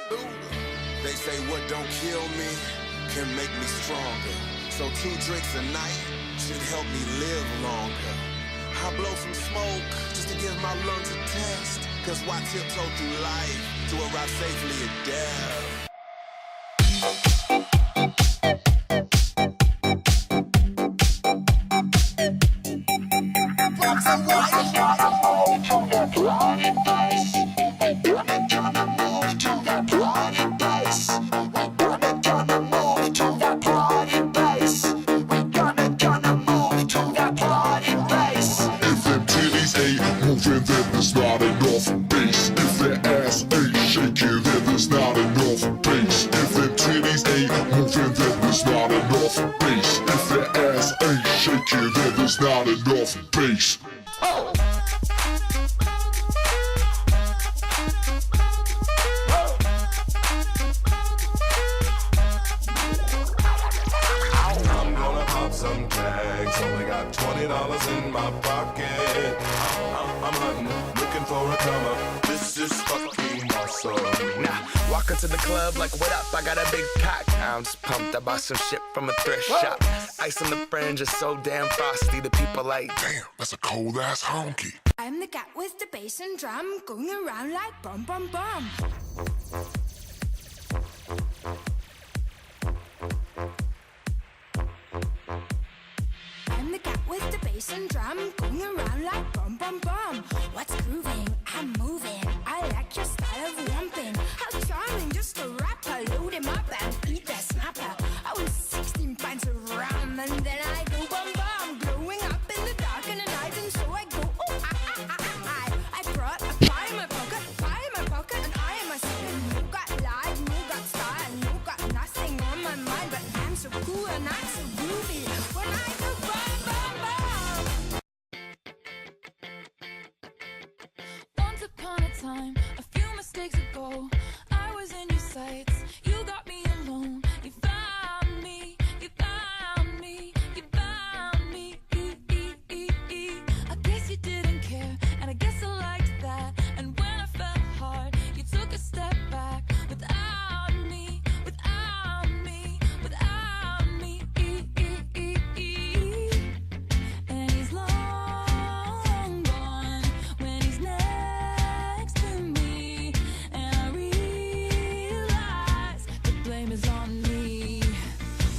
They say what don't kill me can make me stronger. So 2 drinks a night should help me live longer. I blow some smoke just to give my lungs a test. Cause why tiptoe through life to arrive safely at death? Moving, then there's not enough bass. If that ass ain't shaking, then there's not enough bass. If them titties ain't moving, then there's not enough bass. If that ass ain't shaking, then there's not enough bass. Oh. I'm gonna pop some tags. Only got $20 in my pocket. I'm hunting, looking for a come up. This is fucking awesome. Nah, walk into the club like, what up? I got a big cock. I'm just pumped. I bought some shit from a thrift shop. Ice on the fringe is so damn frosty. The people like, damn, that's a cold ass honky. I'm the cat with the bass and drum, going around like bum bum bum. I'm the cat with the bass and drum, going around like bum bum bum. What's grooving? I'm moving. I like your style of lumping. How charming, just a rapper. Load him up and eat that snapper. I was 16 pints of rum and then I go bum bum. Glowing up in the dark and the night, and so I go I brought a pie in my pocket, and I am a second. You got life, you got style, you got nothing on my mind, but I'm so cool and I'm so groovy when I go bum bum bum. Once upon a time, a few mistakes ago, I was in your sights. You got me alone. You found me. You found me. You found me. I guess you didn't care, and I guess I liked that. And when I fell hard, you took a step back. Without me, without me, without me. And he's long gone when he's next to me. And I realize the blame is on me.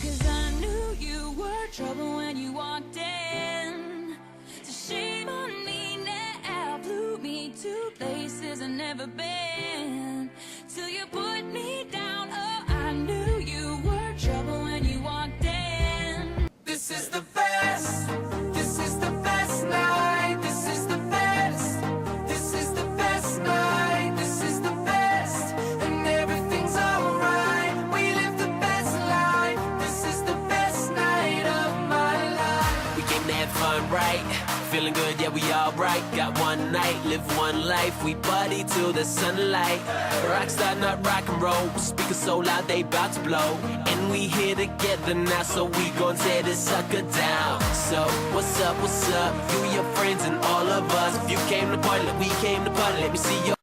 'Cause I knew you were trouble when you walked in. So shame on me now, blew me to places I've never been. Till you put me down, oh, I knew you were trouble when you walked in. This is the best. This is the best night. This is the best. This is the best night. This is the best. And everything's alright. We live the best life. This is the best night of my life. We came to have fun, right? Feeling good, yeah, we all right. Got one night, live one life. We party till the sunlight. Rockstar, not rock and roll. Speakers so loud, they bout to blow. And we here together now, so we gon' tear this sucker down. So, what's up, what's up? You, your friends, and all of us. If you came to party like we came to party, let me see your